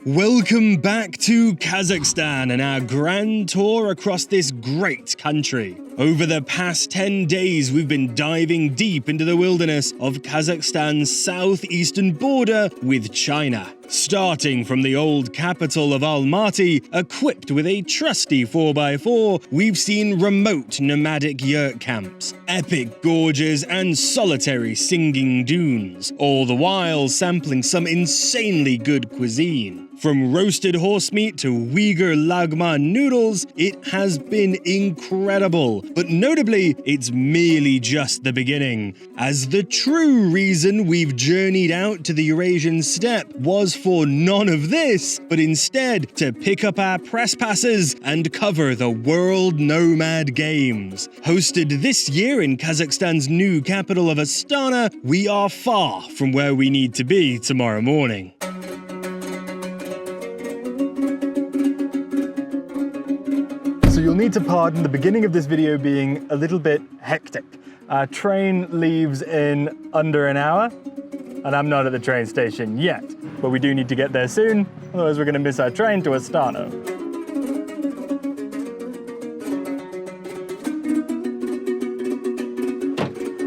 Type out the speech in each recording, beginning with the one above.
Welcome back to Kazakhstan and our grand tour across this great country. Over the past 10 days, we've been diving deep into the wilderness of Kazakhstan's southeastern border with China. Starting from the old capital of Almaty, equipped with a trusty 4x4, we've seen remote nomadic yurt camps, epic gorges and solitary singing dunes, all the while sampling some insanely good cuisine. From roasted horse meat to Uyghur lagma noodles, it has been incredible. But notably, it's merely just the beginning, as the true reason we've journeyed out to the Eurasian steppe was for none of this, but instead to pick up our press passes and cover the World Nomad Games. Hosted this year in Kazakhstan's new capital of Astana, we are far from where we need to be tomorrow morning. So you'll need to pardon the beginning of this video being a little bit hectic. Our train leaves in under an hour, and I'm not at the train station yet, but we do need to get there soon, otherwise we're going to miss our train to Astana.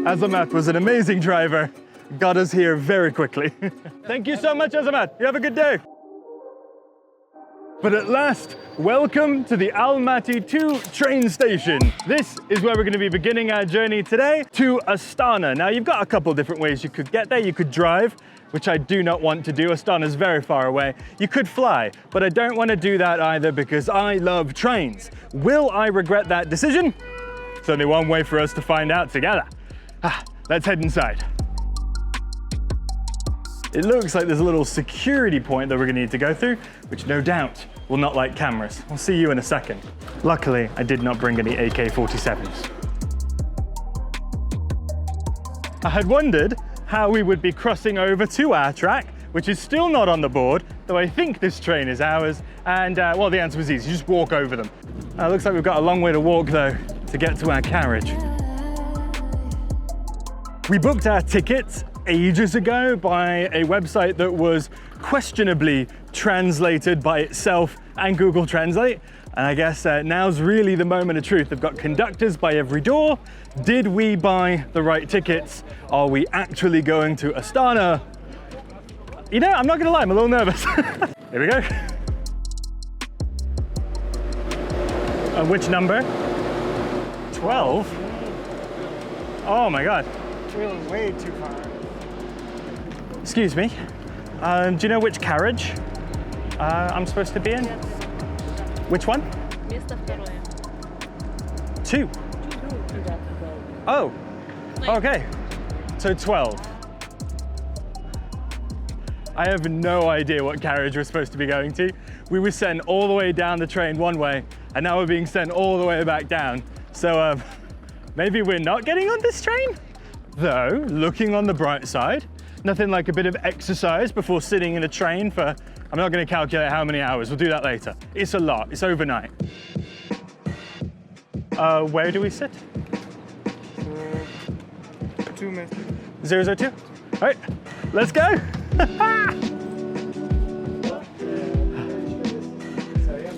Azamat was an amazing driver, got us here very quickly. Thank you so much, Azamat. You have a good day. But at last, welcome to the Almaty 2 train station. This is where we're going to be beginning our journey today to Astana. Now, you've got a couple different ways you could get there. You could drive, which I do not want to do. Astana is very far away. You could fly, but I don't want to do that either because I love trains. Will I regret that decision? There's only one way for us to find out together. Let's head inside. It looks like there's a little security point that we're going to need to go through, which no doubt will not like cameras. I'll see you in a second. Luckily, I did not bring any AK-47s. I had wondered how we would be crossing over to our track, which is still not on the board, though I think this train is ours. And well, the answer was easy, you just walk over them. Looks like we've got a long way to walk though, to get to our carriage. We booked our tickets ages ago by a website that was questionably translated by itself and Google Translate. And I guess now's really the moment of truth. They've got conductors by every door. Did we buy the right tickets? Are we actually going to Astana? You know, I'm not gonna lie, I'm a little nervous. Here we go. Which number? 12? Oh my God. Way too far. Excuse me, do you know which carriage I'm supposed to be in? Yes. Which one? Two. Oh, okay. So 12. I have no idea what carriage we're supposed to be going to. We were sent all the way down the train one way, and now we're being sent all the way back down. So maybe we're not getting on this train? Though, looking on the bright side, nothing like a bit of exercise before sitting in a train for, I'm not going to calculate how many hours, we'll do that later. It's a lot, it's overnight. Where do we sit? 002? All right, let's go.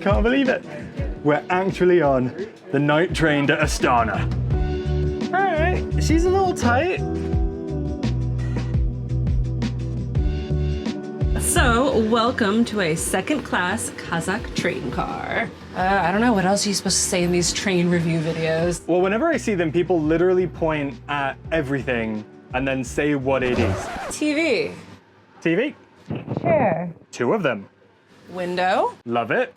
Can't believe it. We're actually on the night train to Astana. All right, she's a little tight. So, welcome to a second-class Kazakh train car. I don't know, what else are you supposed to say in these train review videos? Well, whenever I see them, people literally point at everything and then say what it is. TV. TV? Chair. 2 of them. Window. Love it.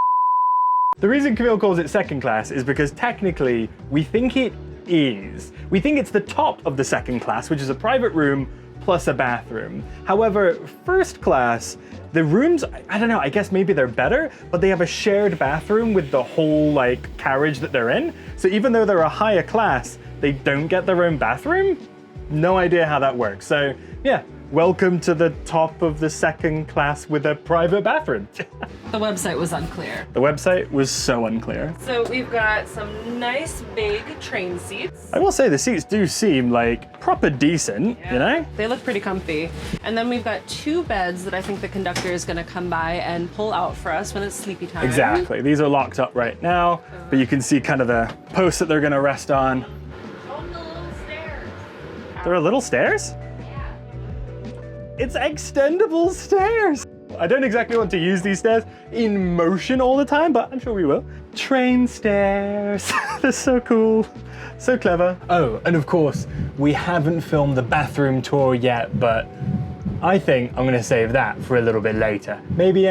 The reason Camille calls it second class is because technically we think it is. We think it's the top of the second class, which is a private room plus a bathroom. However, first class, the rooms, I don't know, I guess maybe they're better, but they have a shared bathroom with the whole like carriage that they're in. So even though they're a higher class, they don't get their own bathroom. No idea how that works. So yeah, welcome to the top of the second class with a private bathroom. The website was unclear. The website was so unclear. So we've got some nice big train seats. I will say the seats do seem like proper decent, you know? They look pretty comfy. And then we've got 2 beds that I think the conductor is gonna come by and pull out for us when it's sleepy time. Exactly. These are locked up right now, but you can see kind of the posts that they're gonna rest on. Oh, the little stairs. There are little stairs? Yeah. It's extendable stairs. I don't exactly want to use these stairs in motion all the time, but I'm sure we will. Train stairs. They're so cool. So clever. Oh, and of course, we haven't filmed the bathroom tour yet, but I think I'm gonna save that for a little bit later. Maybe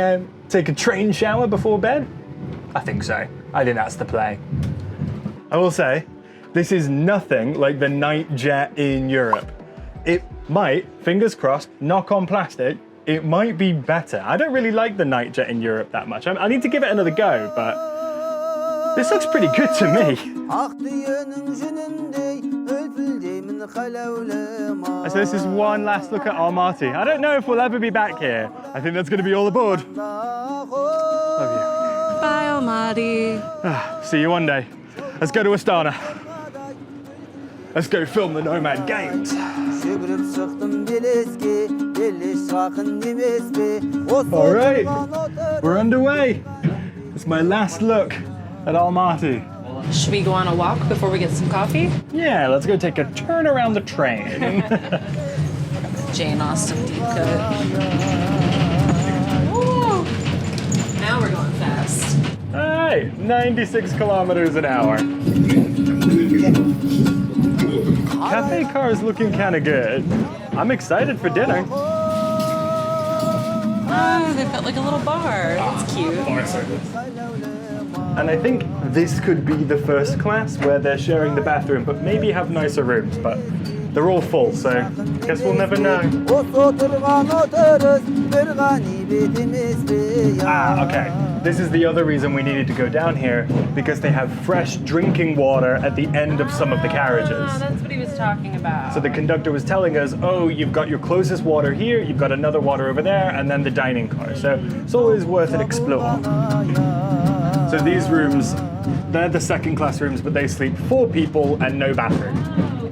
take a train shower before bed? I think so. I think that's the play. I will say, this is nothing like the Night Jet in Europe. It might, fingers crossed, knock on plastic, it might be better. I don't really like the Night Jet in Europe that much. I need to give it another go, but this looks pretty good to me. So this is one last look at Almaty. I don't know if we'll ever be back here. I think that's going to be all aboard. Love you. Bye, Almaty. See you one day. Let's go to Astana. Let's go film the Nomad Games. All right, we're underway. It's my last look at Almaty. Should we go on a walk before we get some coffee? Yeah, let's go take a turn around the train. Jane Austen deep cut. Woo! Now we're going fast. All right, 96 kilometers an hour. Cafe car is looking kind of good. I'm excited for dinner. Oh, they've got like a little bar. That's cute. And I think this could be the first class where they're sharing the bathroom, but maybe have nicer rooms, but they're all full, so I guess we'll never know. Okay. This is the other reason we needed to go down here, because they have fresh drinking water at the end of some of the carriages. Oh, that's what he was talking about. So the conductor was telling us, oh, you've got your closest water here, you've got another water over there, and then the dining car. So it's always worth an explore. So these rooms, they're the second class rooms, but they sleep 4 people and no bathroom.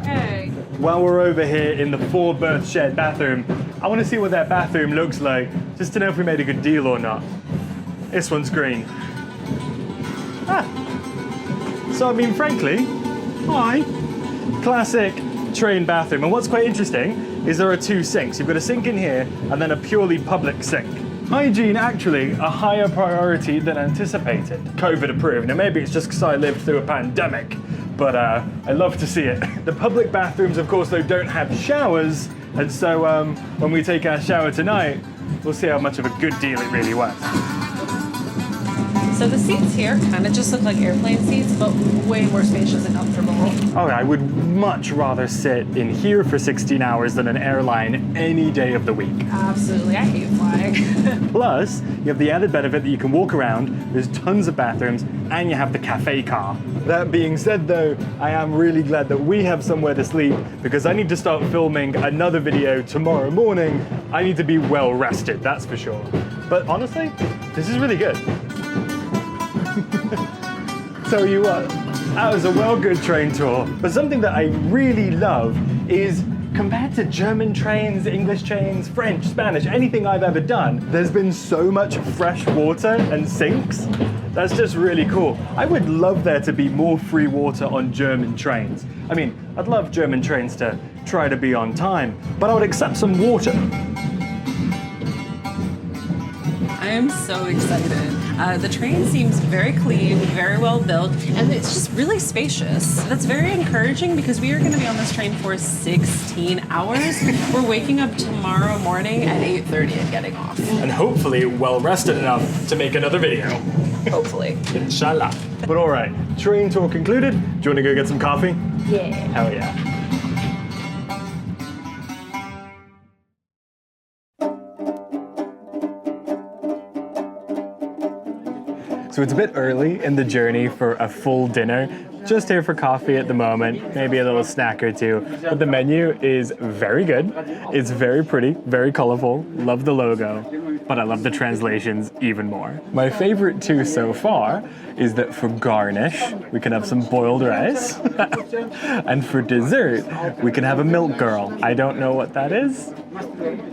Okay. While we're over here in the 4-berth shared bathroom, I want to see what that bathroom looks like, just to know if we made a good deal or not. This one's green. So I mean, frankly, hi. Classic train bathroom. And what's quite interesting is there are 2 sinks. You've got a sink in here and then a purely public sink. Hygiene actually a higher priority than anticipated. COVID approved. Now maybe it's just because I lived through a pandemic, but I love to see it. The public bathrooms, of course, though, don't have showers. And so when we take our shower tonight, we'll see how much of a good deal it really was. So the seats here kind of just look like airplane seats, but way more spacious and comfortable. Oh, I would much rather sit in here for 16 hours than an airline any day of the week. Absolutely, I hate flying. Plus, you have the added benefit that you can walk around, there's tons of bathrooms, and you have the cafe car. That being said though, I am really glad that we have somewhere to sleep, because I need to start filming another video tomorrow morning. I need to be well rested, that's for sure. But honestly, this is really good. Tell you what, that was a well-good train tour. But something that I really love is, compared to German trains, English trains, French, Spanish, anything I've ever done, there's been so much fresh water and sinks. That's just really cool. I would love there to be more free water on German trains. I mean, I'd love German trains to try to be on time, but I would accept some water. I am so excited. The train seems very clean, very well built, and it's just really spacious. That's very encouraging because we are going to be on this train for 16 hours. We're waking up tomorrow morning at 8:30 and getting off. And hopefully well rested enough to make another video. Hopefully. Inshallah. But all right, train tour concluded. Do you want to go get some coffee? Yeah. Hell yeah. So it's a bit early in the journey for a full dinner. just here for coffee at the moment, maybe a little snack or two. But the menu is very good. It's very pretty, very colorful. Love the logo, but I love the translations even more. My favorite two so far is that for garnish, we can have some boiled rice. And for dessert, we can have a milk girl. I don't know what that is,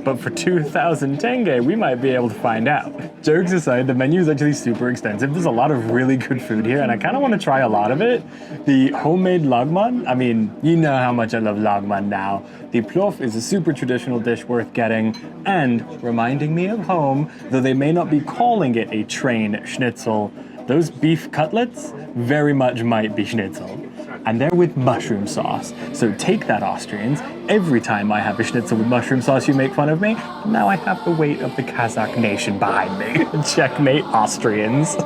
but for 2,000 tenge, we might be able to find out. Jokes aside, the menu is actually super extensive. There's a lot of really good food here, and I kind of want to try a lot of it. The homemade lagman, I mean, you know how much I love lagman now. The plov is a super traditional dish worth getting, and reminding me of home, though they may not be calling it a train schnitzel, those beef cutlets very much might be schnitzel. And they're with mushroom sauce. So take that, Austrians. Every time I have a schnitzel with mushroom sauce, you make fun of me. Now I have the weight of the Kazakh nation behind me. Checkmate, Austrians.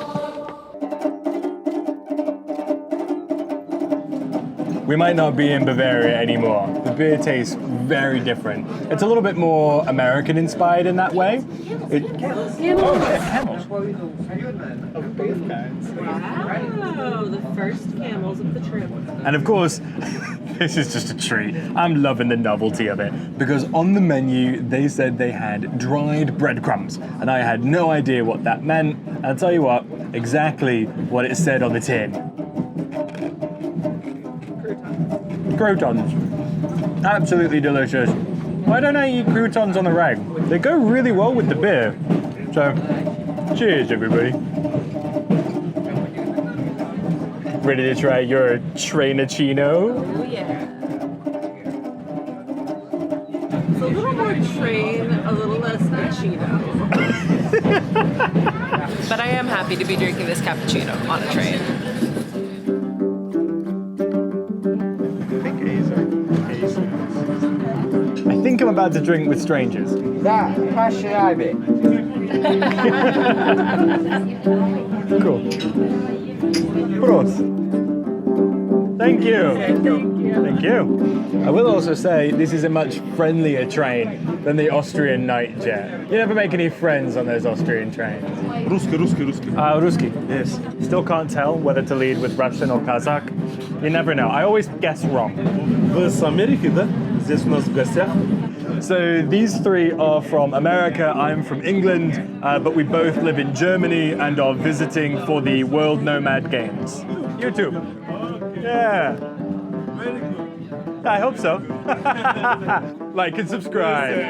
We might not be in Bavaria anymore. The beer tastes very different. It's a little bit more American inspired in that way. Camels. Wow, the first camels of the trip. And of course, this is just a treat. I'm loving the novelty of it, because on the menu they said they had dried breadcrumbs, and I had no idea what that meant. And I'll tell you what, exactly what it said on the tin. Croutons. Absolutely delicious. Why don't I eat croutons on the reg? They go really well with the beer. So, cheers everybody. Ready to try your trainachino? Oh yeah. It's a little more train, a little less cappuccino. But I am happy to be drinking this cappuccino on a train. I think I'm about to drink with strangers. Cool. Prost. Thank you. Thank you. I will also say this is a much friendlier train than the Austrian Night Jet. You never make any friends on those Austrian trains. Русский. Ruski. Yes. Still can't tell whether to lead with Russian or Kazakh. You never know. I always guess wrong. Вы с Америки, да? Здесь у нас в гостях. So these three are from America, I'm from England, but we both live in Germany and are visiting for the World Nomad Games. You too. Yeah. I hope so. Like and subscribe.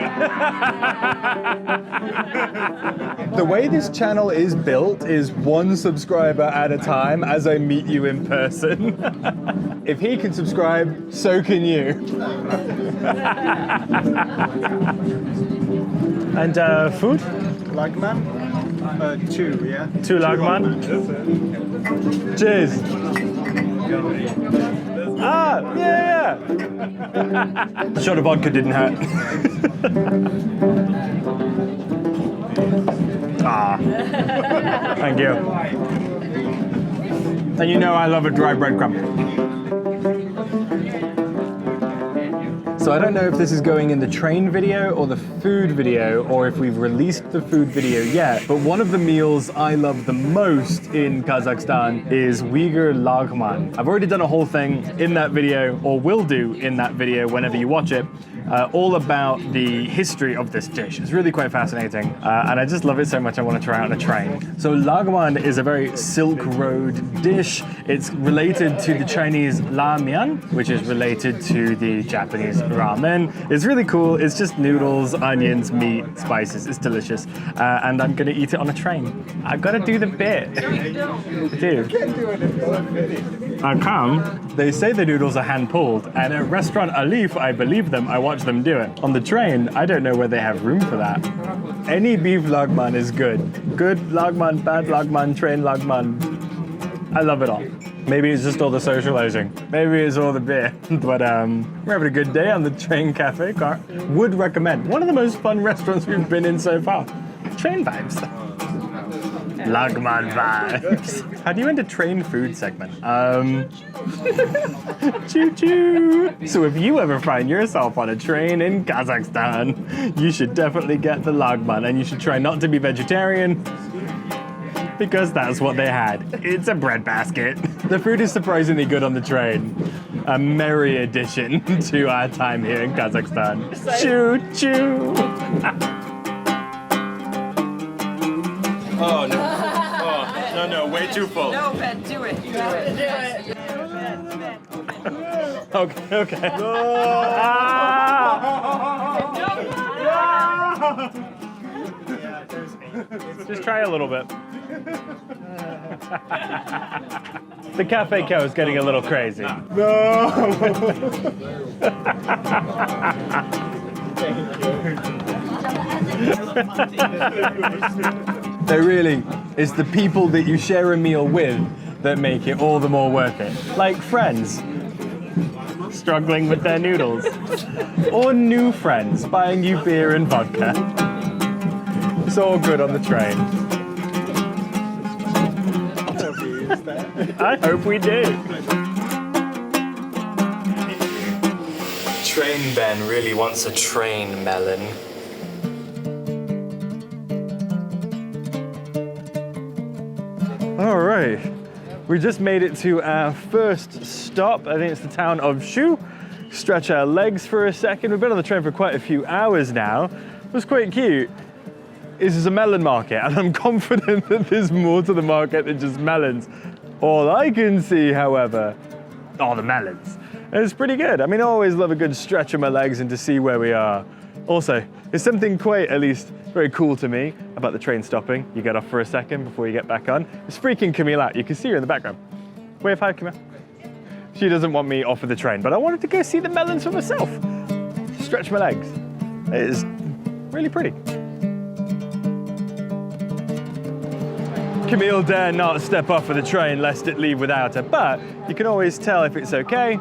The way this channel is built is one subscriber at a time as I meet you in person. If he can subscribe, so can you. And food? Lagman? Two, yeah. Two lagman. Cheers. Ah, yeah. The shot of vodka didn't hurt. Thank you. And you know I love a dry breadcrumb. So I don't know if this is going in the train video or the food video, or if we've released the food video yet, but one of the meals I love the most in Kazakhstan is Uyghur lagman. I've already done a whole thing in that video, or will do in that video whenever you watch it, all about the history of this dish. It's really quite fascinating, and I just love it so much I want to try it on a train. So lagman is a very Silk Road dish. It's related to the Chinese la mian, which is related to the Japanese ramen. It's really cool. It's just noodles, onions, meat, spices. It's delicious. And I'm gonna eat it on a train. I've gotta do the bit. Dude. I come. They say the noodles are hand pulled, and at restaurant Alif, I believe them. I watch them do it. On the train, I don't know where they have room for that. Any beef lagman is good. Good lagman, bad lagman, train lagman. I love it all. Maybe it's just all the socializing. Maybe it's all the beer. But we're having a good day on the train cafe. Would recommend. One of the most fun restaurants we've been in so far. Train vibes. Lagman vibes. How do you end a train food segment? Choo choo. So if you ever find yourself on a train in Kazakhstan, you should definitely get the lagman, and you should try not to be vegetarian. because that's what they had. It's a bread basket. The food is surprisingly good on the train. A merry addition to our time here in Kazakhstan. Choo choo! Oh no. Oh, no, way too full. No, Ben, do it. Do it. Okay. Just try a little bit. The Cafe Co is getting a little crazy. There really is the people that you share a meal with that make it all the more worth it. Like friends struggling with their noodles. Or new friends buying you beer and vodka. It's all good on the train. I hope we do. Train Ben really wants a train melon. All right, we just made it to our first stop. I think it's the town of Shu. Stretch our legs for a second. We've been on the train for quite a few hours now. It was quite cute. This is a melon market, and I'm confident that there's more to the market than just melons. All I can see, however, are the melons. And it's pretty good. I mean, I always love a good stretch of my legs and to see where we are. Also, there's something quite, at least, very cool to me about the train stopping. You get off for a second before you get back on. It's freaking Camille out. You can see her in the background. Wave hi, Camille. She doesn't want me off of the train, but I wanted to go see the melons for myself. Stretch my legs. It is really pretty. Camille dare not step off of the train lest it leave without her, but you can always tell if it's okay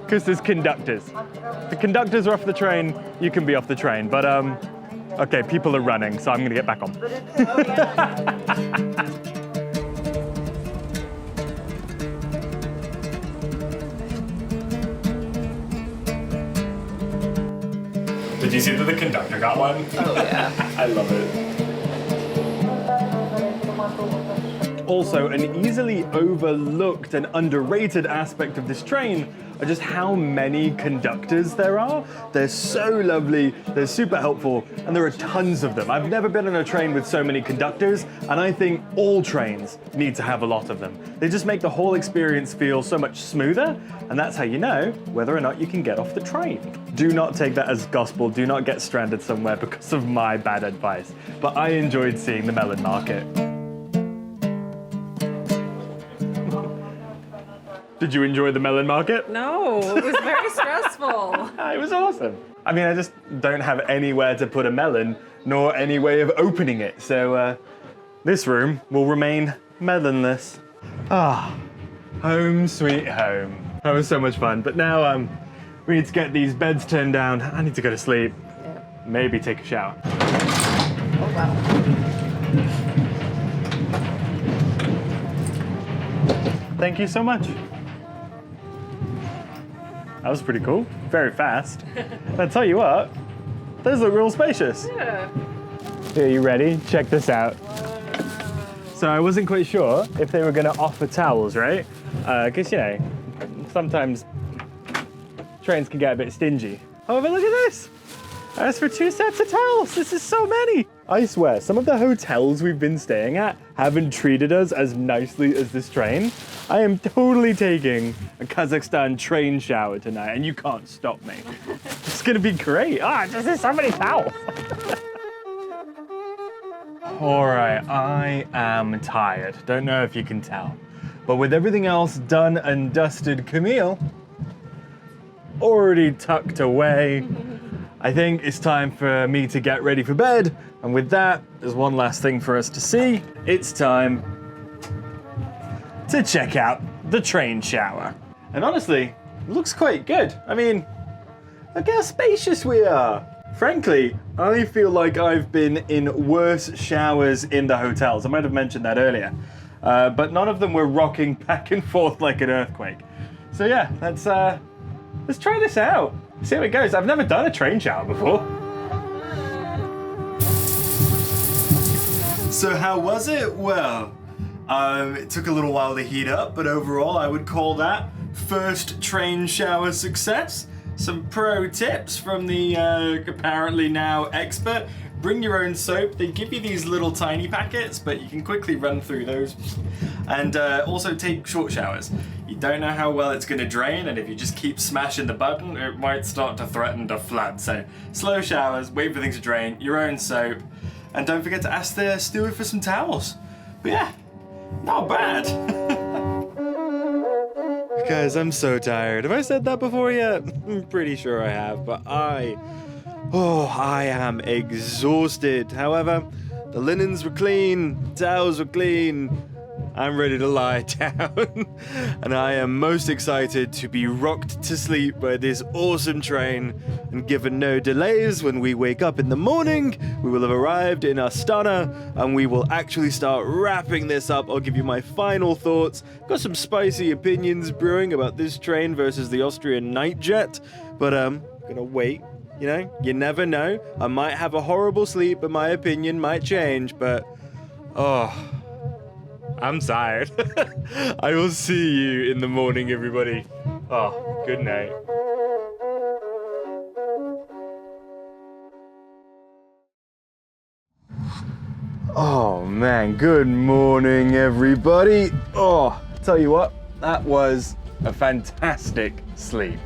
because there's conductors. The conductors are off the train, you can be off the train, but okay, people are running, so I'm gonna get back on. Did you see that the conductor got one? Oh yeah. I love it. Also, an easily overlooked and underrated aspect of this train are just how many conductors there are. They're so lovely, they're super helpful, and there are tons of them. I've never been on a train with so many conductors, and I think all trains need to have a lot of them. They just make the whole experience feel so much smoother, and that's how you know whether or not you can get off the train. Do not take that as gospel, do not get stranded somewhere because of my bad advice, but I enjoyed seeing the melon market. Did you enjoy the melon market? No, it was very stressful. It was awesome. I mean, I just don't have anywhere to put a melon, nor any way of opening it, so this room will remain melonless. Ah, home sweet home. That was so much fun, but now we need to get these beds turned down. I need to go to sleep. Yeah. Maybe take a shower. Oh, wow. Thank you so much. That was pretty cool. Very fast. I'll tell you what, those look real spacious. Yeah. Are you ready? Check this out. So I wasn't quite sure if they were gonna offer towels, right? Because, you know, sometimes trains can get a bit stingy. However, look at this. I asked for 2 sets of towels. This is so many. I swear, some of the hotels we've been staying at haven't treated us as nicely as this train. I am totally taking a Kazakhstan train shower tonight, and you can't stop me. It's gonna be great. This is so many towels. All right, I am tired. Don't know if you can tell. But with everything else done and dusted, Camille, already tucked away, I think it's time for me to get ready for bed. And with that, there's one last thing for us to see. It's time to check out the train shower. And honestly, it looks quite good. I mean, look how spacious we are. Frankly, I feel like I've been in worse showers in the hotels. I might have mentioned that earlier. But none of them were rocking back and forth like an earthquake. So yeah, let's try this out. See how it goes. I've never done a train shower before. So how was it? Well, It took a little while to heat up, but overall I would call that first train shower success. Some pro tips from the apparently now expert. Bring your own soap. They give you these little tiny packets, but you can quickly run through those. And also take short showers. You don't know how well it's gonna drain, and if you just keep smashing the button, it might start to threaten to flood. So slow showers, wait for things to drain, your own soap, and don't forget to ask the steward for some towels. But yeah, not bad. Guys, I'm so tired. Have I said that before yet? I'm pretty sure I have, but I am exhausted. However, the linens were clean, the towels were clean. I'm ready to lie down. And I am most excited to be rocked to sleep by this awesome train. And given no delays, when we wake up in the morning, we will have arrived in Astana and we will actually start wrapping this up. I'll give you my final thoughts. Got some spicy opinions brewing about this train versus the Austrian Night Jet, but I'm gonna wait. You know, you never know. I might have a horrible sleep, but my opinion might change, but I'm tired. I will see you in the morning, everybody. Oh, good night. Oh man, good morning, everybody. Oh, tell you what, that was a fantastic sleep.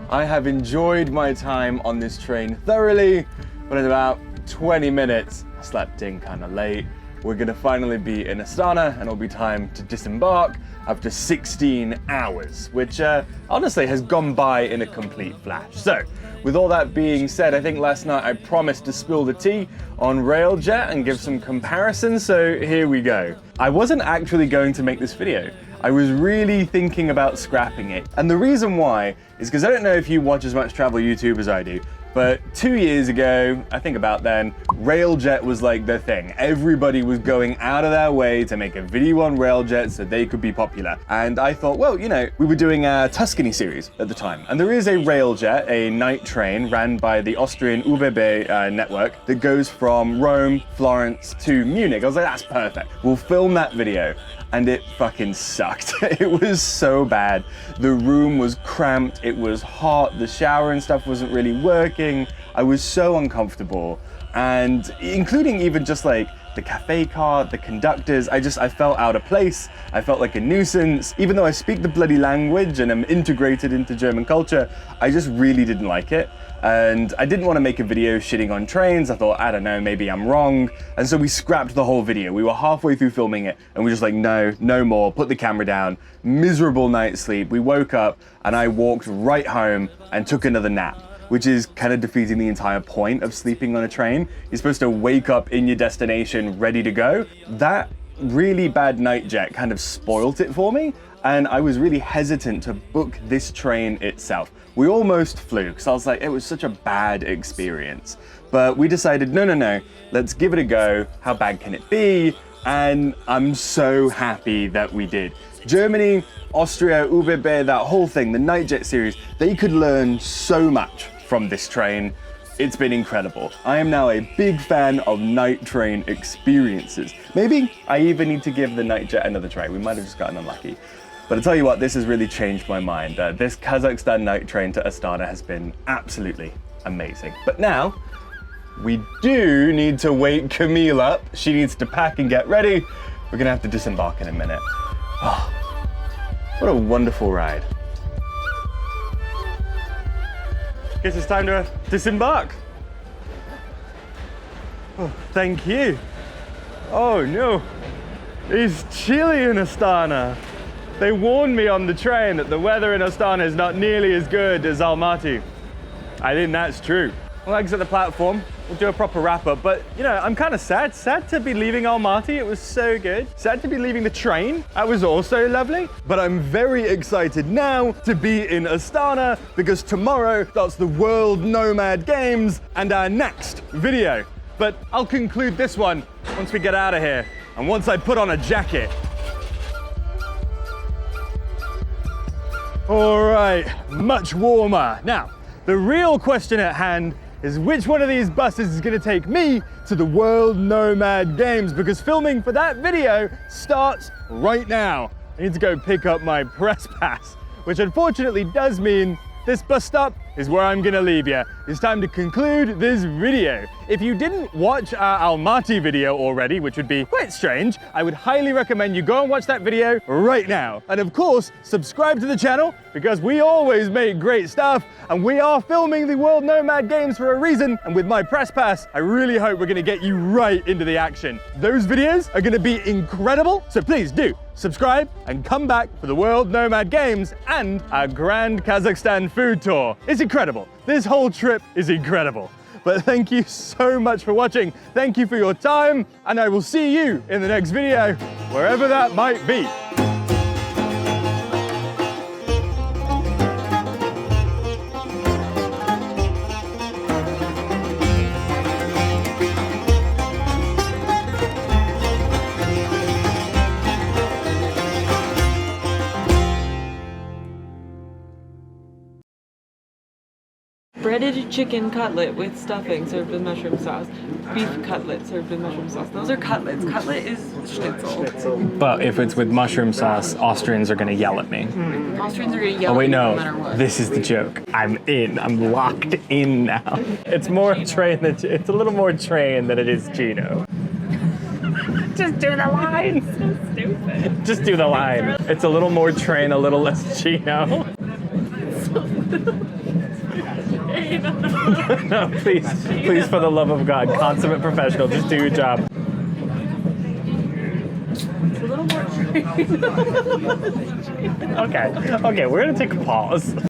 I have enjoyed my time on this train thoroughly, but in about 20 minutes, I slept in kind of late. We're gonna finally be in Astana and it'll be time to disembark after 16 hours, which honestly has gone by in a complete flash. So, with all that being said, I think last night I promised to spill the tea on Railjet and give some comparisons, so here we go. I wasn't actually going to make this video. I was really thinking about scrapping it. And the reason why is because I don't know if you watch as much travel YouTube as I do, but 2 years ago, I think about then, Railjet was like the thing. Everybody was going out of their way to make a video on Railjet so they could be popular. And I thought, well, you know, we were doing a Tuscany series at the time. And there is a Railjet, a night train ran by the Austrian ÖBB network that goes from Rome, Florence to Munich. I was like, that's perfect. We'll film that video. And it fucking sucked. It was so bad. The room was cramped, it was hot, the shower and stuff wasn't really working. I was so uncomfortable. And including even just like the cafe car, the conductors, I felt out of place. I felt like a nuisance. Even though I speak the bloody language and am integrated into German culture, I just really didn't like it. And I didn't want to make a video shitting on trains. I thought, I don't know, maybe I'm wrong. And so we scrapped the whole video. We were halfway through filming it and we were just like, no more, put the camera down. Miserable night's sleep. We woke up and I walked right home and took another nap, which is kind of defeating the entire point of sleeping on a train. You're supposed to wake up in your destination ready to go. That really bad night jet kind of spoilt it for me. And I was really hesitant to book this train itself. We almost flew because I was like, it was such a bad experience. But we decided, no, let's give it a go. How bad can it be? And I'm so happy that we did. Germany, Austria, ÖBB, that whole thing, the Night Jet series, they could learn so much from this train. It's been incredible. I am now a big fan of night train experiences. Maybe I even need to give the Night Jet another try. We might have just gotten unlucky. But I tell you what, this has really changed my mind. This Kazakhstan night train to Astana has been absolutely amazing. But now, we do need to wake Camille up. She needs to pack and get ready. We're gonna have to disembark in a minute. Oh, what a wonderful ride. Guess it's time to disembark. Oh, thank you. Oh no, it's chilly in Astana. They warned me on the train that the weather in Astana is not nearly as good as Almaty. I think that's true. We'll exit the platform, we'll do a proper wrap up, but you know, I'm kind of sad to be leaving Almaty, it was so good. Sad to be leaving the train, that was also lovely. But I'm very excited now to be in Astana because tomorrow starts the World Nomad Games and our next video. But I'll conclude this one once we get out of here and once I put on a jacket. All right, much warmer. Now, the real question at hand is which one of these buses is gonna take me to the World Nomad Games, because filming for that video starts right now. I need to go pick up my press pass, which unfortunately does mean this bus stop is where I'm gonna leave you. It's time to conclude this video. If you didn't watch our Almaty video already, which would be quite strange, I would highly recommend you go and watch that video right now. And of course, subscribe to the channel because we always make great stuff and we are filming the World Nomad Games for a reason. And with my press pass, I really hope we're gonna get you right into the action. Those videos are gonna be incredible, so please do subscribe and come back for the World Nomad Games and our Grand Kazakhstan food tour. It's incredible. This whole trip is incredible. But thank you so much for watching. Thank you for your time, and I will see you in the next video, wherever that might be. Breaded chicken cutlet with stuffing served with mushroom sauce. Beef cutlet served with mushroom sauce. Those are cutlets. Cutlet is schnitzel. But if it's with mushroom sauce, Austrians are gonna yell at me. Austrians are gonna yell Oh wait, at you no, no matter what. this is the joke. I'm in, I'm locked in now. It's more train than, it's a little more train than it is Gino. Just do the line. So stupid. Just do the line. It's a little more train, a little less Gino. No, please, for the love of God, consummate professional, just do your job. It's a little more Okay, we're gonna take a pause.